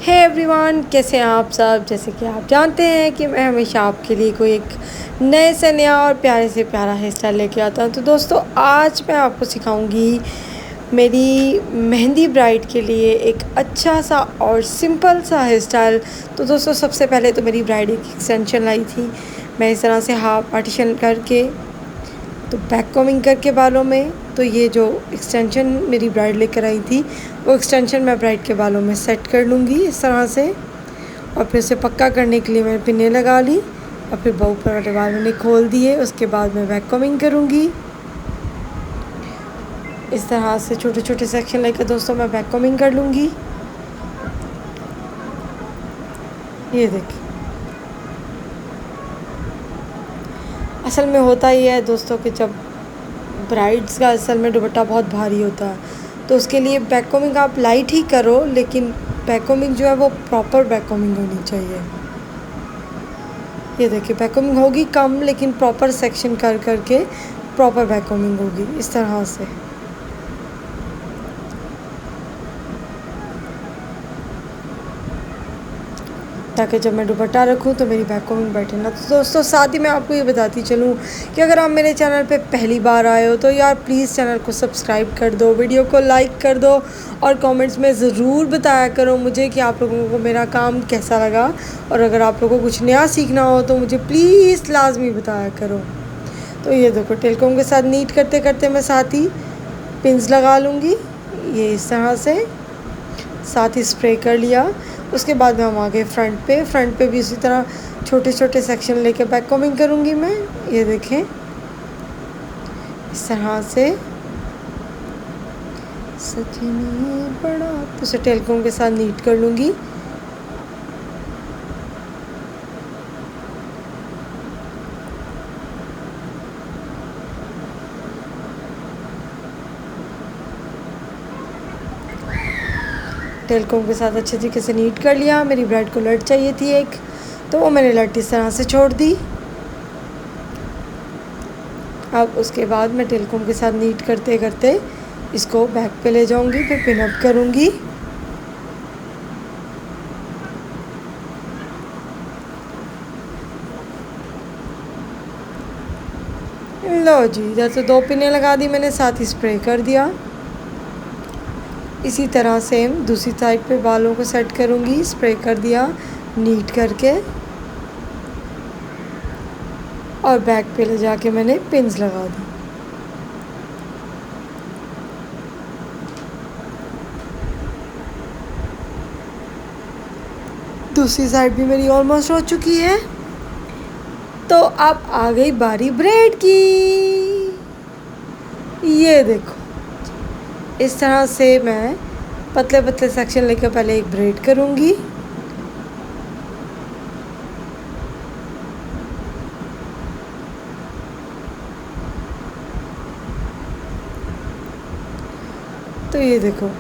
Hey everyone, कैसे हैं आप सब। जैसे कि आप जानते हैं कि मैं हमेशा आपके लिए कोई एक नए से नया और प्यारे से प्यारा हेयर स्टाइल लेके आता हूँ। तो दोस्तों, आज मैं आपको सिखाऊंगी मेरी मेहंदी ब्राइड के लिए एक अच्छा सा और सिंपल सा हेयर स्टाइल। तो दोस्तों, सबसे पहले तो मेरी ब्राइड एक एक्सटेंशन लाई थी। मैं इस तरह से हाफ पार्टीशन करके तो बैक कॉमिंग करके बालों में, तो ये जो एक्सटेंशन मेरी ब्राइड लेकर आई थी वो एक्सटेंशन मैं ब्राइड के बालों में सेट कर लूँगी इस तरह से। और फिर उसे पक्का करने के लिए मैंने पिन्ने लगा ली और फिर ऊपर वाले बाल मैंने खोल दिए। उसके बाद मैं बैक कॉमिंग करूँगी इस तरह से छोटे छोटे सेक्शन लेकर दोस्तों मैं बैक कॉमिंग कर लूँगी। ये देखिए, असल में होता ही है दोस्तों कि जब ब्राइड्स का असल में दुपट्टा बहुत भारी होता है तो उसके लिए बैक कॉमिंग आप लाइट ही करो, लेकिन बैक कॉमिंग जो है वो प्रॉपर बैक कॉमिंग होनी चाहिए। ये देखिए, बैक कॉमिंग होगी कम लेकिन प्रॉपर सेक्शन कर करके प्रॉपर बैक कॉमिंग होगी इस तरह से। ताकि जब मैं दुपट्टा रखूँ तो मेरी बैक कॉमिंग बैठे ना। तो दोस्तों, साथ ही मैं आपको ये बताती चलूँ कि अगर आप मेरे चैनल पे पहली बार आए हो तो यार प्लीज़ चैनल को सब्सक्राइब कर दो, वीडियो को लाइक कर दो और कमेंट्स में ज़रूर बताया करो मुझे कि आप लोगों को मेरा काम कैसा लगा। और अगर आप लोगों को कुछ नया सीखना हो तो मुझे प्लीज़ लाजमी बताया करो। तो ये देखो, टेलकॉम के साथ नीट करते करते मैं साथ ही पिंस लगा लूँगी ये इस तरह से, साथ ही स्प्रे कर लिया। उसके बाद में हम आ गए फ्रंट पे भी इसी तरह छोटे छोटे सेक्शन लेके बैक कॉमिंग करूँगी मैं। ये देखें इस तरह से सजनी बड़ा, तो उसे टेलकॉम के साथ नीट कर लूँगी। टेलकॉम के साथ अच्छे तरीके से नीट कर लिया। मेरी ब्राइड को लट चाहिए थी एक, तो वो मैंने लट इस तरह से छोड़ दी। अब उसके बाद मैं टेलकॉम के साथ नीट करते करते इसको बैक पे ले जाऊंगी, फिर पिन अप करूंगी। लो जी, इधर से 2 पिनें लगा दी मैंने, साथ ही स्प्रे कर दिया। इसी तरह सेम दूसरी साइड पे बालों को सेट करूंगी, स्प्रे कर दिया नीट करके और बैक पे ले जाके मैंने पिन्स लगा दी। दूसरी साइड भी मेरी ऑलमोस्ट हो चुकी है। तो अब आ गई बारी ब्रेड की। ये देखो, इस तरह से मैं पतले पतले सेक्शन लेकर पहले एक ब्रेड करूँगी। तो ये देखो,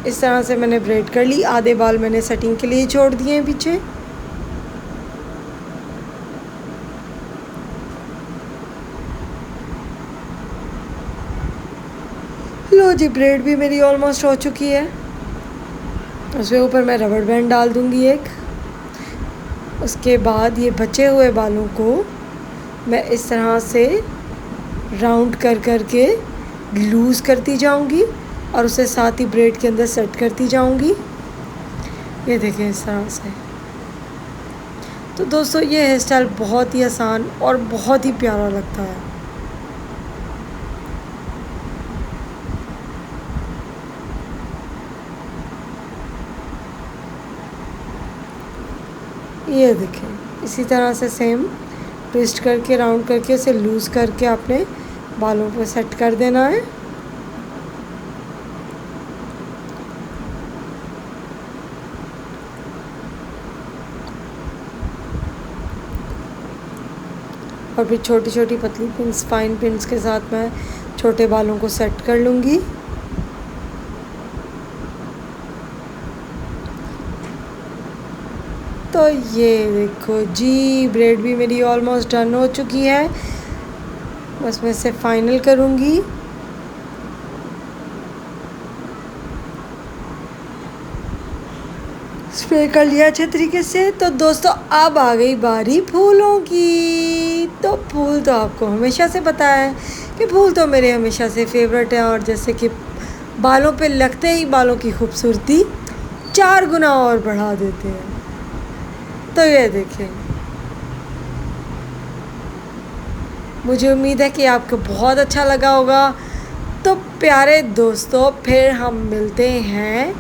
इस तरह से मैंने ब्रेड कर ली। आधे बाल मैंने सेटिंग के लिए छोड़ दिए हैं पीछे। लो जी, ब्रेड भी मेरी ऑलमोस्ट हो चुकी है। उसके ऊपर मैं रबड़ बैंड डाल दूँगी एक। उसके बाद ये बचे हुए बालों को मैं इस तरह से राउंड कर करके लूज़ करती जाऊँगी और उसे साथ ही ब्रेड के अंदर सेट करती जाऊँगी। ये देखें इस तरह से। तो दोस्तों, ये हेयर स्टाइल बहुत ही आसान और बहुत ही प्यारा लगता है। ये देखें, इसी तरह से सेम ट्विस्ट करके राउंड करके उसे लूज़ करके अपने बालों पर सेट कर देना है। और फिर छोटी छोटी पतली पिन्स, फाइन पिन्स के साथ मैं छोटे बालों को सेट कर लूँगी। तो ये देखो जी, ब्रेड भी मेरी ऑलमोस्ट डन हो चुकी है। बस मैं इसे फाइनल करूँगी। स्प्रे कर लिया अच्छे तरीके से। तो दोस्तों अब आ गई बारी फूलों की। तो फूल तो आपको हमेशा से पता है कि फूल तो मेरे हमेशा से फेवरेट है, और जैसे कि बालों पे लगते ही बालों की खूबसूरती 4 गुना और बढ़ा देते हैं। तो ये देखें, मुझे उम्मीद है कि आपको बहुत अच्छा लगा होगा। तो प्यारे दोस्तों, फिर हम मिलते हैं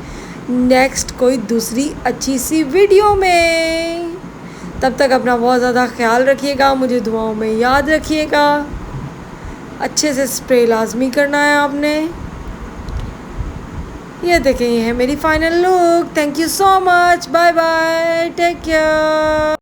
नेक्स्ट कोई दूसरी अच्छी सी वीडियो में। तब तक अपना बहुत ज़्यादा ख्याल रखिएगा, मुझे दुआओं में याद रखिएगा। अच्छे से स्प्रे लाजमी करना है आपने। ये देखें, ये है मेरी final look. Thank you so much, bye bye, take care.